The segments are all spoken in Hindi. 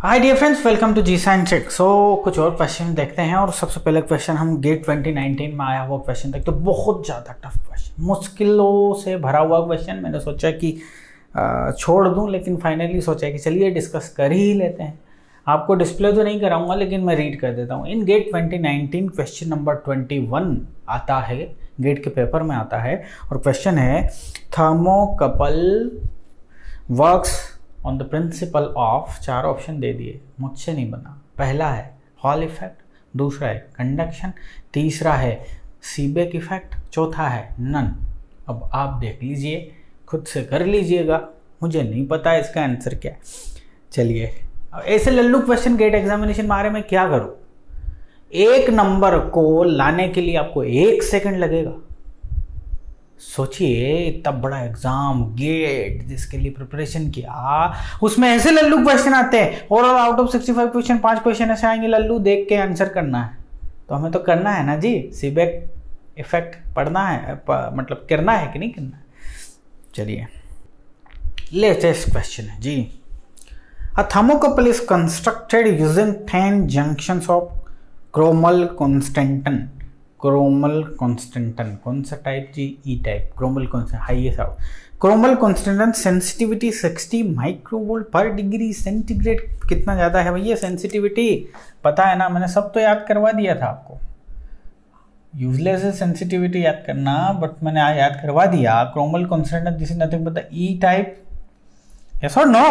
Hi dear friends, welcome to G science check. So कुछ और क्वेश्चन देखते हैं और सबसे पहले क्वेश्चन हम गेट 2019 में आया हुआ क्वेश्चन देखते हैं। बहुत ज़्यादा टफ क्वेश्चन, मुश्किलों से भरा हुआ क्वेश्चन। मैंने सोचा कि छोड़ दूं, लेकिन फाइनली सोचा कि चलिए डिस्कस कर ही लेते हैं। आपको डिस्प्ले तो नहीं कराऊंगा, लेकिन मैं रीड कर देता हूँ। इन गेट 2019 क्वेश्चन नंबर 21 आता है, गेट के पेपर में आता है और क्वेश्चन है thermocouple works on the principle of. चार ऑप्शन दे दिए, मुझसे नहीं बना। पहला है हॉल इफेक्ट, दूसरा है कंडक्शन, तीसरा है सीबेक इफेक्ट, चौथा है नन। अब आप देख लीजिए, खुद से कर लीजिएगा, मुझे नहीं पता है इसका आंसर क्या है। चलिए, ऐसे लल्लू क्वेश्चन गेट एग्जामिनेशन मारे में क्या करूं? एक नंबर को लाने के लिए आपको 1 सेकंड लगेगा। सोचिए, इतना बड़ा एग्जाम गेट जिसके लिए प्रिपरेशन किया, उसमें ऐसे लल्लू क्वेश्चन आते हैं। और आउट ऑफ 65 क्वेश्चन 5 क्वेश्चन ऐसे आएंगे लल्लू, देख के आंसर करना है। तो हमें तो करना है ना जी, सीबेक इफेक्ट पढ़ना है, मतलब करना है कि नहीं करना है। चलिए, लेटेस्ट क्वेश्चन है जी। A thermocouple is constructed using 10 junctions of chromel constantan. Chromel constantan कौन सा टाइप जी? E type. Chromel constant highest out. क्रोमल कॉन्स्टेंटन सेंसिटिविटी 60 माइक्रोवोल्ट पर डिग्री सेंटीग्रेड। कितना ज़्यादा है भैया सेंसिटिविटी? पता है ना, मैंने सब तो याद करवा दिया था आपको। यूजलेस है सेंसिटिविटी याद करना, बट मैंने याद करवा दिया। Chromel constantan this is nothing but the E type. Yes और नो?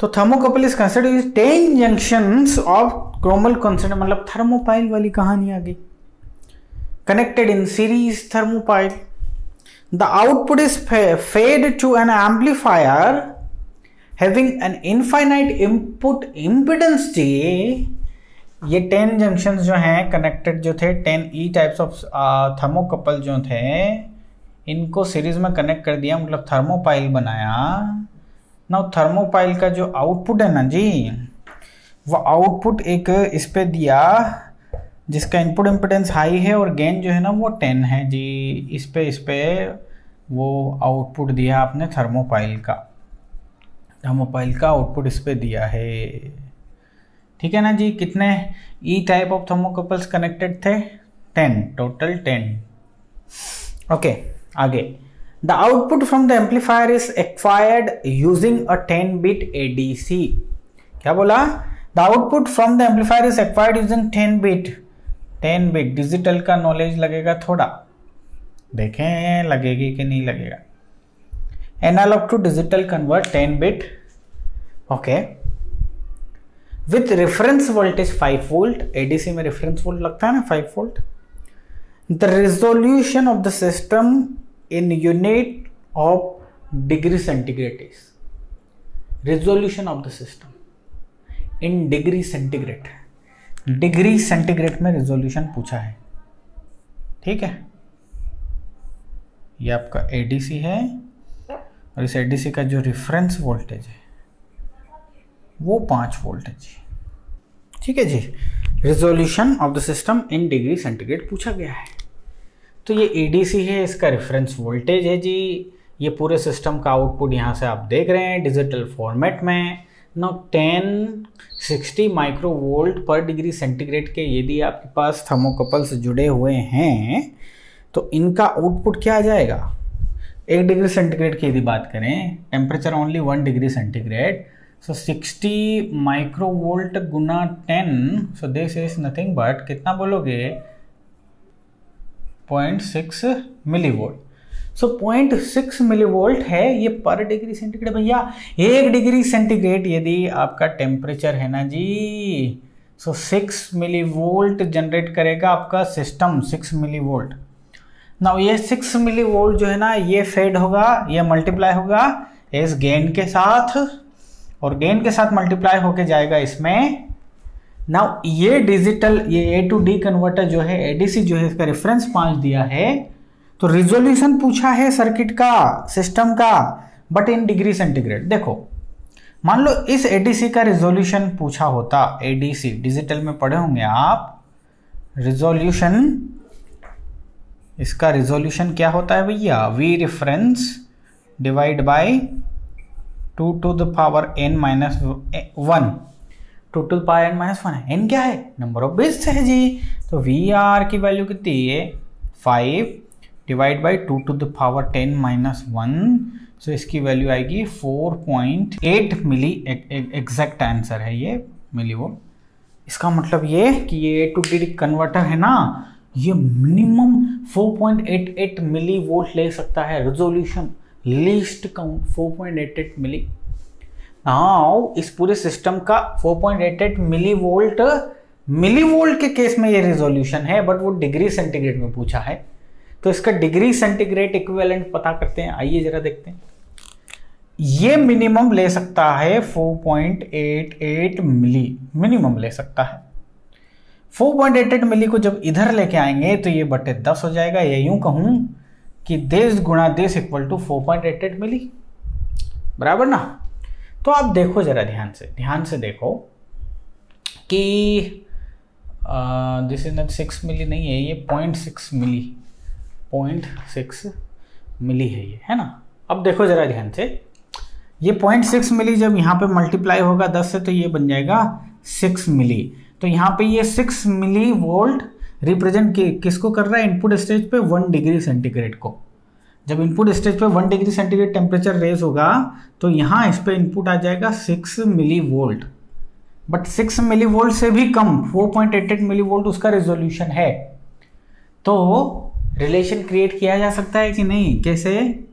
तो thermocouple is considered 10 junctions of chromel constant, मतलब थर्मोपाइल वाली कहानी आ गई। Connected in series thermopile. The output is fed to an amplifier having an infinite input impedance J. ये 10 जंक्शंस जो हैं कनेक्टेड जो थे, 10 ई टाइप्स ऑफ थर्मोकपल जो थे, इनको सीरीज में कनेक्ट कर दिया, मतलब थर्मोपाइल बनाया ना। थर्मोपाइल का जो आउटपुट है ना जी, वो आउटपुट एक इस पे दिया जिसका इनपुट इम्पिडेंस हाई है और गेन जो है ना वो 10 है जी। इस पे वो आउटपुट दिया आपने थर्मोपाइल का आउटपुट इस पे दिया है। ठीक है ना जी। कितने E type of thermocouples connected थे? 10, टोटल 10। ओके, आगे। The output from the amplifier is acquired using a 10 bit ADC. क्या बोला? The output from the amplifier is acquired using 10 bit. Digital का नॉलेज लगेगा थोड़ा, देखें लगेगी कि नहीं लगेगा। Analog to digital convert 10 bit. Okay, with reference voltage 5 volt. ADC में रेफरेंस वोल्ट लगता है ना, 5 volt. The resolution of the system in unit of degree centigrade is. Resolution of the system in degree centigrade. Degree centigrade में रेजोल्यूशन पूछा है। ठीक है, ये आपका एडीसी है और इस एडीसी का जो रेफरेंस वोल्टेज है वो 5 वोल्ट है जी। ठीक है जी, resolution of the system in degree centigrade पूछा गया है। तो ये एडीसी है, इसका रेफरेंस वोल्टेज है जी। ये पूरे सिस्टम का आउटपुट यहाँ से आप देख रहे हैं डिजिटल फॉर्मेट में। नो 60 माइक्रोवोल्ट पर डिग्री सेंटीग्रेड के यदि आपके पास थर्मोकपल्स जुड़े हुए हैं तो इनका आउटपुट क्या आ जाएगा? 1 डिग्री सेंटीग्रेड की यदि बात करें, temperature only 1 degree centigrade, so 60 microvolt Guna 10, so this is nothing but कितना बोलोगे? 0.6 मिलीवोल्ट। सो 0.6 मिलीवोल्ट है ये पर डिग्री सेंटीग्रेड। भैया 1 डिग्री सेंटीग्रेड यदि आपका टेम्परेचर है ना जी, सो 6 मिलीवोल्ट जनरेट करेगा आपका सिस्टम। 6 मिलीवोल्ट। ना ये 6 मिलीवोल्ट जो है ना, ये फेड होगा, ये मल्टीप्लाई होगा इस गेन के साथ, और गेन के साथ मल्टीप्लाई होके जाएगा इसमें। ना ये डिजिटल, ये ए टू डी कन्वर्टर जो है, एडीसी जो है, इसका रेफरेंस 5 दिया है। तो रिजोल्यूशन पूछा है सर्किट का, सिस्टम का, बट इन डिग्री सेंटीग्रेड। देखो, मान लो इस एडीसी का रिजोल्यूशन पूछा होता, एडीसी डिजिटल में पढ़े होंगे आप, रिजोल्यूशन, इसका रिजोल्यूशन क्या होता है भैया? We reference divide by 2 to the power n minus 1, 2 to the power n minus 1 है। n क्या है? नंबर ऑफ बिट्स है जी। तो VR की वैल्यू कितनी है? 5 divide by 2 to the power 10 minus 1, सो इसकी वैल्यू आएगी 4.8 मिली। एग्जैक्ट आंसर है ये मिली वोल्ट। इसका मतलब ये कि ये A to D कन्वर्टर है ना, ये मिनिमम 4.88 मिली वोल्ट ले सकता है। रेजोल्यूशन लीस्ट काउंट 4.88 मिली। नाउ इस पूरे सिस्टम का 4.88 मिली वोल्ट के केस में ये रेजोल्यूशन है, बट वो डिग्री सेंटीग्रेड में पूछा है, तो इसका डिग्री सेंटीग्रेड इक्विवेलेंट पता करते हैं। आइए जरा देखते हैं। ये मिनिमम ले सकता है 4.88 मिली, मिनिमम ले सकता है। 4.88 मिली को जब इधर लेके आएंगे तो ये बटे 10 हो जाएगा, या यूं कहूं कि 10 गुणा 10 इक्वल टू 4.88 मिली, बराबर ना। तो आप देखो जरा ध्यान से देखो कि दिस इज नॉट 6 मिली नहीं है, ये 0.6 मिली, 0.6 मिली है ये, है ना। अब देखो जरा ध्यान से, ये 0.6 मिली जब यहाँ पे मल्टीप्लाई होगा 10 से तो ये बन जाएगा 6 मिली। तो यहाँ पे ये 6 मिली वोल्ट रिप्रेजेंट किसको कर रहा है? इनपुट स्टेज पे 1 डिग्री सेंटीग्रेड को। जब इनपुट स्टेज पे 1 डिग्री सेंटीग्रेड टेम्परेचर रेज होगा तो यहाँ इस पे इनपुट आ जाएगा 6 milli volt, but 6 milli volt से भी कम 4.88 मिली वोल्ट उसका रेजोल्यूशन है। तो रिलेशन क्रिएट किया जा सकता है कि नहीं? कैसे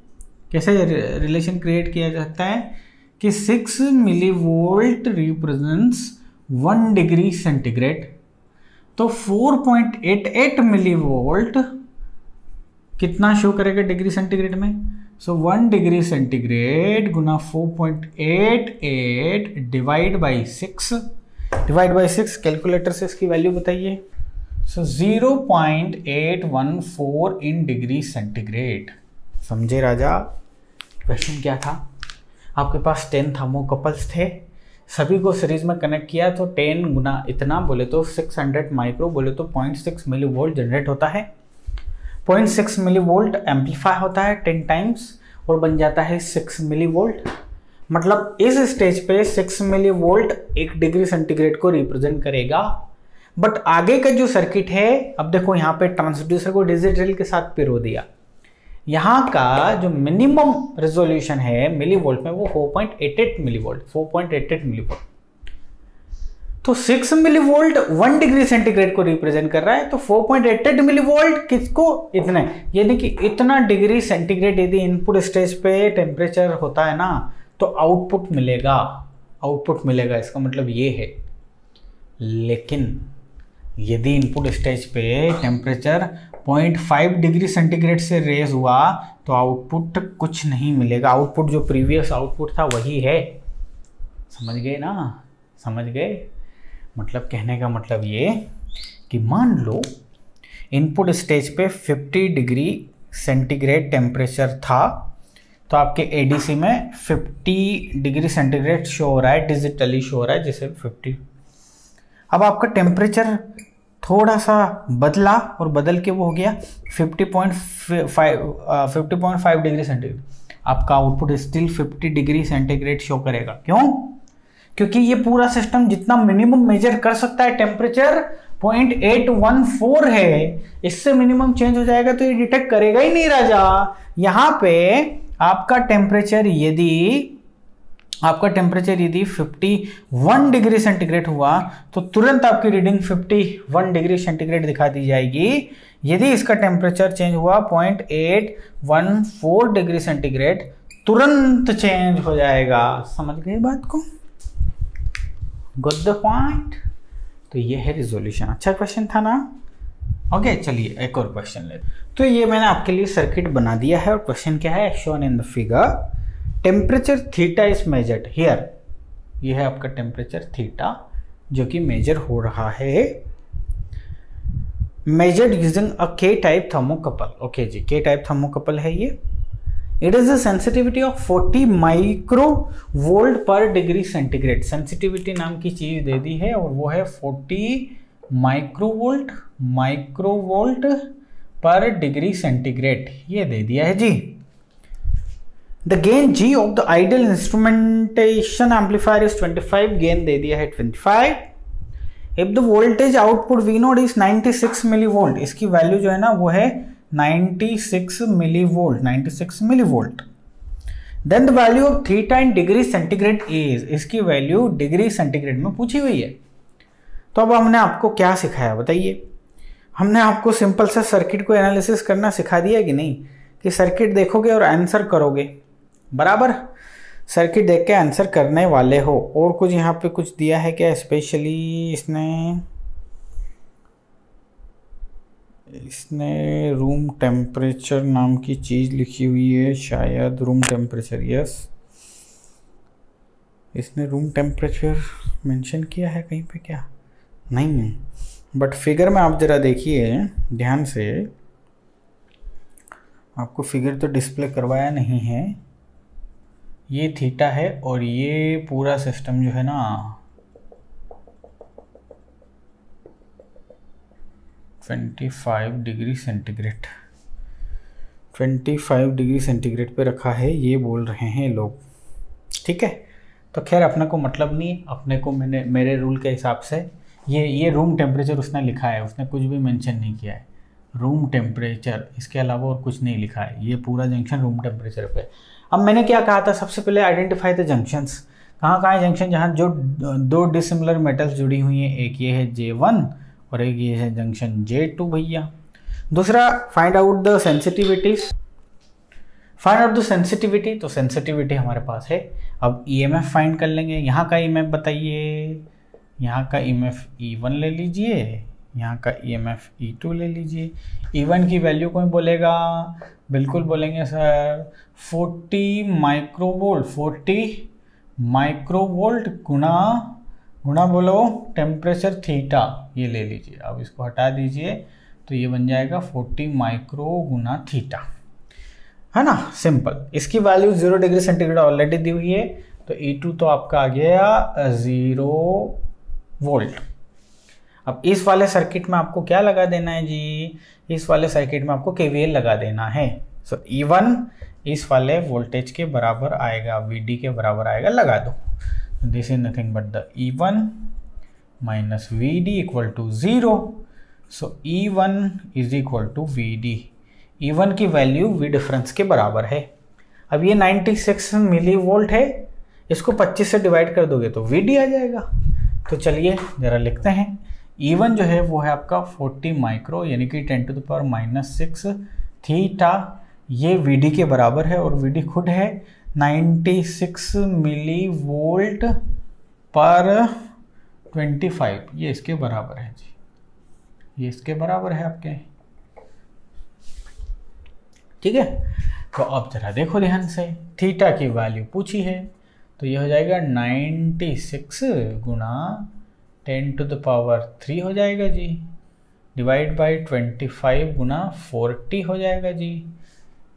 रिलेशन क्रिएट किया जा सकता है कि 6 milli volt represents 1 degree centigrade, तो 4.88 मिली वोल्ट कितना शो करेगा डिग्री सेंटीग्रेड में? सो 1 डिग्री सेंटीग्रेड गुना 4.88 डिवाइड बाई 6 कैलकुलेटर से इसकी वैल्यू बताइए। So 0.814 in degree centigrade. समझे राजा? क्वेश्चन क्या था? आपके पास 10 थर्मोकपल्स थे, सभी को सीरीज में कनेक्ट किया तो 10 गुना इतना बोले तो 600 माइक्रो बोले तो 0.6 मिली वोल्ट जनरेट होता है। 0.6 मिली वोल्ट एम्पलीफाई होता है 10 टाइम्स और बन जाता है 6 मिली वोल्ट। मतलब इस स्टेज पे 6 मिली वोल्ट 1 डिग्री सेंटीग्रेड को रिप्रेजेंट करेगा। बट आगे का जो सर्किट है, अब देखो यहाँ पे ट्रांसड्यूसर को डिजिटल के साथ पिरो दिया। यहाँ का जो मिनिमम रेजोल्यूशन है मिली वोल्ट में वो 4.88 मिली वोल्ट, 4.88 मिली वोल्ट। तो 6 मिली वोल्ट 1 डिग्री सेंटीग्रेड को रिप्रेजेंट कर रहा है, तो 4.88 मिली वोल्ट किसको? इतने, यानी कि इतना डिग्री सेंटीग्रेड यदि इनपुट स्टेज पे टेम्परेचर होता है ना तो आउटपुट मिलेगा। इसका मतलब ये है। लेकिन यदि इनपुट स्टेज पे टेम्परेचर 0.5 डिग्री सेंटीग्रेड से रेज हुआ तो आउटपुट कुछ नहीं मिलेगा। आउटपुट जो प्रीवियस आउटपुट था वही है। समझ गए ना? समझ गए? मतलब कहने का मतलब ये कि मान लो इनपुट स्टेज पे 50 डिग्री सेंटीग्रेड टेम्परेचर था, तो आपके एडीसी में 50 डिग्री सेंटीग्रेड शो हो रहा है, डिजिटली शो हो रहा है जैसे 50। अब आपका टेम्परेचर थोड़ा सा बदला और बदल के वो हो गया 50.5 डिग्री सेंटीग्रेड। आपका output still 50 degree centigrade show करेगा। क्यों? क्योंकि ये पूरा सिस्टम जितना मिनिमम मेजर कर सकता है टेम्परेचर 0.814 है, इससे मिनिमम चेंज हो जाएगा तो ये डिटेक्ट करेगा ही नहीं राजा। यहाँ पे आपका टेम्परेचर यदि 51 डिग्री सेंटीग्रेड हुआ तो तुरंत आपकी रीडिंग 51 डिग्री सेंटीग्रेड दिखा दी जाएगी। यदि इसका टेम्परेचर चेंज हुआ 0.814 डिग्री सेंटीग्रेड, तुरंत चेंज हो जाएगा। समझ गए बात को? Got the point? तो ये है रिजोल्यूशन। अच्छा क्वेश्चन था ना? ओके, चलिए एक और क्वेश्चन लेते। तो ये मैंने आपके लिए सर्किट बना दिया है और क्वेश्चन क्या है? Shown in the figure, temperature theta is measured here. ये है आपका टेम्परेचर थीटा जो कि मेजर हो रहा है, मेजर्ड यूजिंग अ के टाइप थर्मोकपल। ओके जी, के टाइप थर्मोकपल है ये। It is a sensitivity of 40 micro volt पर डिग्री सेंटीग्रेड। सेंसिटिविटी नाम की चीज दे दी है और वो है 40 माइक्रोवोल्ट पर डिग्री सेंटीग्रेड, ये दे दिया है जी। The gain G of the ideal instrumentation amplifier is 25, gain दे दिया है 25। If the voltage output V nought is 96 millivolt, इसकी वैल्यू जो है ना वो है 96 millivolt, 96 millivolt. Then the value of theta in degree centigrade is, इसकी वैल्यू डिग्री सेंटीग्रेड में पूछी हुई है। तो अब हमने आपको क्या सिखाया बताइए? हमने आपको सिंपल सा सर्किट को एनालिसिस करना सिखा दिया कि नहीं, कि सर्किट देखोगे और आंसर करोगे, बराबर? सर्किट देख के आंसर करने वाले हो। और कुछ यहाँ पे कुछ दिया है क्या स्पेशली? इसने रूम टेम्परेचर नाम की चीज़ लिखी हुई है शायद, रूम टेम्परेचर, यस, इसने रूम टेम्परेचर मेंशन किया है कहीं पे क्या? नहीं है, बट फिगर में आप ज़रा देखिए ध्यान से, आपको फिगर तो डिस्प्ले करवाया नहीं है। ये थीटा है और ये पूरा सिस्टम जो है ना 25 डिग्री सेंटीग्रेड, 25 डिग्री सेंटीग्रेड पे रखा है, ये बोल रहे हैं लोग, ठीक है? तो खैर अपने को मतलब नहीं, अपने को मेरे रूल के हिसाब से ये रूम टेम्परेचर उसने लिखा है, उसने कुछ भी मेंशन नहीं किया है, रूम टेम्परेचर, इसके अलावा और कुछ नहीं लिखा है। ये पूरा जंक्शन रूम टेम्परेचर पे। अब मैंने क्या कहा था सबसे पहले, आइडेंटिफाई द जंक्शंस। कहाँ कहाँ है जंक्शन? जहाँ जो दो डिसिमिलर मेटल्स जुड़ी हुई हैं, एक ये है J1 और एक ये है जंक्शन J2 भैया। दूसरा, find out the sensitivities, find out the sensitivity. तो सेंसिटिविटी हमारे पास है। अब EMF फाइंड कर लेंगे। यहाँ का EMF बताइए, यहाँ का EMF E1 ले लीजिए, यहाँ का EMF E2 ले लीजिए। E1 की वैल्यू कौन बोलेगा? बिल्कुल बोलेंगे सर 40 माइक्रोवोल्ट, 40 माइक्रोवोल्ट गुणा बोलो टेम्परेचर थीटा, ये ले लीजिए। अब इसको हटा दीजिए तो ये बन जाएगा 40 माइक्रो गुना थीटा, है ना? सिंपल। इसकी वैल्यू 0 डिग्री सेंटीग्रेड ऑलरेडी दी हुई है, तो E2 तो आपका आ गया 0 वोल्ट। अब इस वाले सर्किट में आपको क्या लगा देना है जी? इस वाले सर्किट में आपको KVL लगा देना है। सो E1 इस वाले वोल्टेज के बराबर आएगा, VD के बराबर आएगा, लगा दो। This is nothing but the E1 minus VD equal to 0। So E1 is equal to VD। E1 की वैल्यू V डिफरेंस के बराबर है। अब ये 96 मिली वोल्ट है, इसको 25 से डिवाइड कर दोगे तो VD आ जाएगा। तो चलिए ज़रा लिखते हैं। E1 जो है वो है आपका 40 माइक्रो यानी कि 10⁻⁻⁶ थीटा, ये VD के बराबर है और VD खुद है 96 मिली वोल्ट पर 25, ये इसके बराबर है जी, ये इसके बराबर है आपके, ठीक है? तो अब जरा देखो ध्यान से, थीटा की वैल्यू पूछी है तो ये हो जाएगा 96 गुणा 10⁻³ हो जाएगा जी, डिवाइड बाई 25 गुना 40 हो जाएगा जी,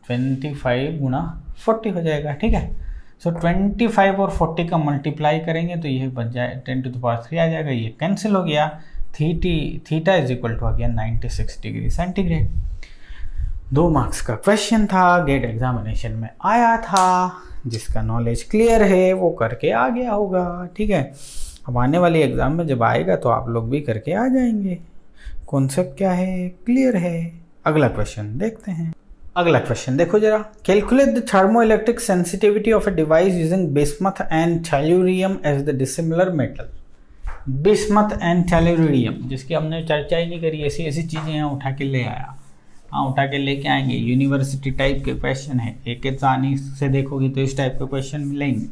25 गुना 40 हो जाएगा, ठीक है? सो 25 और 40 का मल्टीप्लाई करेंगे तो ये बन जाए 10⁻³ आ जाएगा, ये कैंसिल हो गया। थीटा इज इक्वल टू आ गया 96 डिग्री सेंटीग्रेड। 2 मार्क्स का क्वेश्चन था, गेट एग्जामिनेशन में आया था। जिसका नॉलेज क्लियर है वो करके आ गया होगा, ठीक है? अब आने वाली एग्जाम में जब आएगा तो आप लोग भी करके आ जाएंगे। कॉन्सेप्ट क्या है, क्लियर है। अगला क्वेश्चन देखते हैं। अगला क्वेश्चन देखो जरा, calculate the thermoelectric sensitivity of a device using bismuth and tellurium as the dissimilar metal. Bismuth and tellurium, जिसकी हमने चर्चा ही नहीं करी, ऐसी ऐसी चीज़ें यहाँ उठा के ले आया। हाँ, उठा के लेके आएंगे। यूनिवर्सिटी टाइप के क्वेश्चन है, एक एक सानी से देखोगे तो इस टाइप के क्वेश्चन मिलेंगे।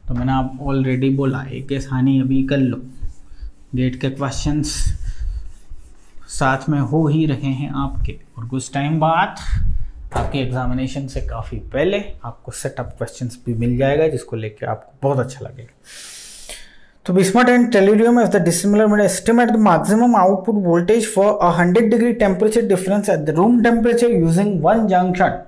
तो मैंने आप ऑलरेडी बोला एक सानी अभी कर लो, गेट के क्वेश्चंस साथ में हो ही रहे हैं आपके, और कुछ टाइम बाद आपके एग्जामिनेशन से काफ़ी पहले आपको सेटअप क्वेश्चंस भी मिल जाएगा, जिसको लेके आपको बहुत अच्छा लगेगा। तो bismuth and tellurium as the dissimilar metal, estimate the maximum output voltage for 100 degree temperature difference at the room temperature using one junction.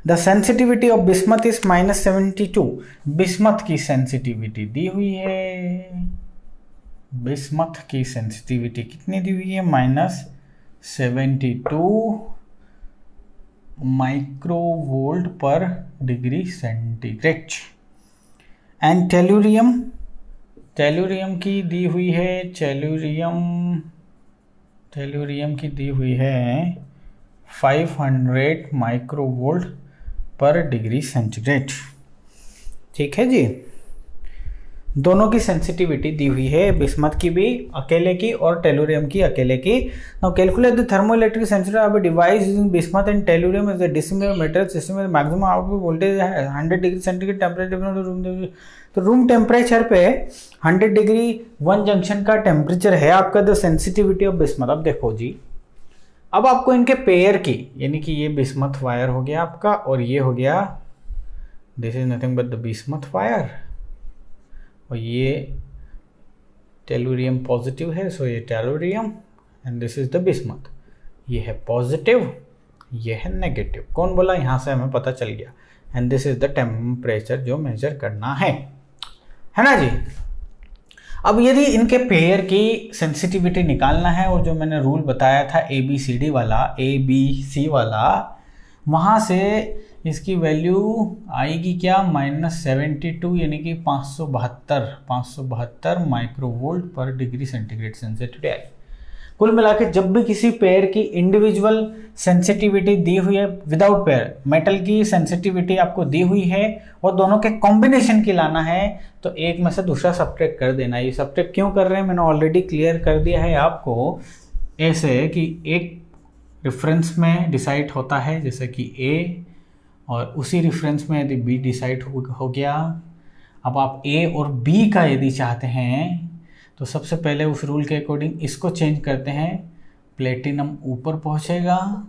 The sensitivity of bismuth is -72। Bismuth की सेंसिटिविटी दी हुई है, बिस्मथ की सेंसिटिविटी कितनी दी हुई है? -72 माइक्रोवोल्ट पर डिग्री सेंटीग्रेड। एंड टेलुरियम की दी हुई है, टेलुरियम की दी हुई है 500 माइक्रोवोल्ट पर डिग्री सेंटीग्रेड। ठीक है जी, दोनों की सेंसिटिविटी दी हुई है, बिस्मथ की भी अकेले की और टेलुरियम की अकेले की। Now calculate the thermoelectric sensitivity of a device using bismuth and tellurium as a dissimilar metal system में मैक्सिमम आउटपुट वोल्टेज है 100 डिग्री सेंटीग्रेड टेम्परेचर। तो रूम टेम्परेचर पे 100 डिग्री वन जंक्शन का टेम्परेचर है आपका, द सेंसिटिविटी ऑफ बिस्मथ। अब देखो जी, अब आपको इनके पेयर की, यानी कि ये बिस्मथ वायर हो गया आपका और ये हो गया, this is nothing but the bismuth wire, और ये टेलुरियम पॉजिटिव है, सो ये tellurium and this is the bismuth. ये है पॉजिटिव, ये है नेगेटिव। कौन बोला? यहाँ से हमें पता चल गया। And this is the temperature जो मेजर करना है ना जी। अब यदि इनके पेयर की सेंसिटिविटी निकालना है, और जो मैंने रूल बताया था ABCD वाला, ABC वाला, वहाँ से इसकी वैल्यू आएगी क्या? -72, यानी कि 572 माइक्रोवोल्ट पर डिग्री सेंटीग्रेड सेंसिटिविटी आई। कुल मिला के जब भी किसी पेयर की इंडिविजुअल सेंसिटिविटी दी हुई है, विदाउट पेयर मेटल की सेंसिटिविटी आपको दी हुई है और दोनों के कॉम्बिनेशन की लाना है, तो एक में से दूसरा सब्ट्रैक्ट कर देना। ये सब्ट्रैक्ट क्यों कर रहे हैं मैंने ऑलरेडी क्लियर कर दिया है आपको, ऐसे कि एक रेफरेंस में डिसाइड होता है, जैसे कि A, और उसी रेफरेंस में यदि B डिसाइड हो गया। अब आप A और B का यदि चाहते हैं तो सबसे पहले उस रूल के अकॉर्डिंग इसको चेंज करते हैं, प्लेटिनम ऊपर पहुंचेगा,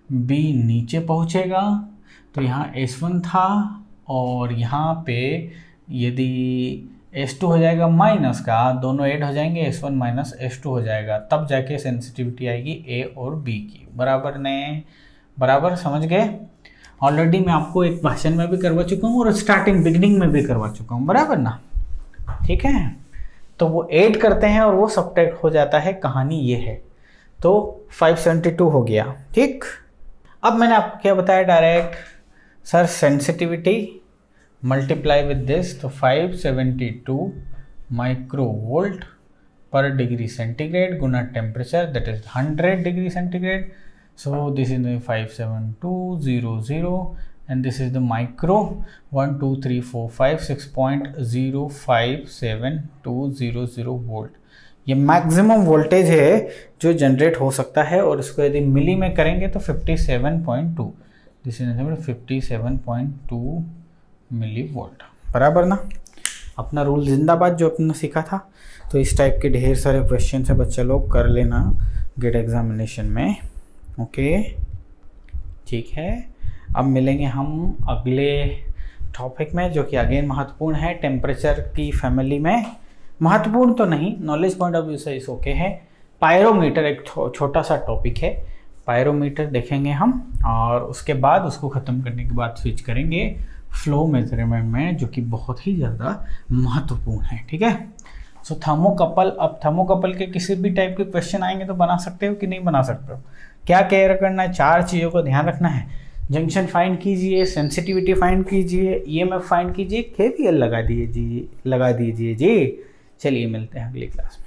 B नीचे पहुंचेगा। तो यहाँ S1 था और यहाँ पे यदि S2 हो जाएगा माइनस का, दोनों ऐड हो जाएंगे, S1 माइनस S2 हो जाएगा, तब जाके सेंसिटिविटी आएगी A और B की। बराबर ने? बराबर समझ गए? ऑलरेडी मैं आपको एक भाषण में भी करवा चुका हूँ और स्टार्टिंग बिगिनिंग में भी करवा चुका हूँ, बराबर ना? ठीक है, तो वो ऐड करते हैं और वो सब्ट्रैक्ट हो जाता है। कहानी ये है। तो 572 हो गया। ठीक, अब मैंने आपको क्या बताया direct, sir sensitivity multiply with this, तो 572 माइक्रोवोल्ट पर degree centigrade Guna temperature, that is 100 degree centigrade. So this is the 57200 and this is the micro 1 2 3 4 5 6.057200 volt. ये मैक्सिमम वोल्टेज है जो जनरेट हो सकता है, और इसको यदि मिली में करेंगे तो 57.2, दिस इज 57.2 मिली वोल्ट। बराबर ना? अपना रूल जिंदाबाद जो अपने सीखा था। तो इस टाइप के ढेर सारे क्वेश्चन है बच्चा लोग कर लेना गेट एग्जामिनेशन में। ओके, ठीक है। अब मिलेंगे हम अगले टॉपिक में, जो कि अगेन महत्वपूर्ण है टेम्परेचर की फैमिली में। महत्वपूर्ण तो नहीं, नॉलेज पॉइंट ऑफ व्यू से इस ओके है। पायरोमीटर एक छोटा सा टॉपिक है, पायरोमीटर देखेंगे हम, और उसके बाद उसको ख़त्म करने के बाद स्विच करेंगे फ्लो मेजरमेंट में, जो कि बहुत ही ज़्यादा महत्वपूर्ण है। ठीक है, सो थर्मोकपल। अब थर्मोकपल के किसी भी टाइप के क्वेश्चन आएंगे तो बना सकते हो कि नहीं बना सकते हो? क्या केयर करना है? 4 चीज़ों को ध्यान रखना है। जंक्शन फाइंड कीजिए, सेंसिटिविटी फाइंड कीजिए, EMF फाइंड कीजिए, KVL लगा दीजिए जी। चलिए मिलते हैं अगली क्लास में।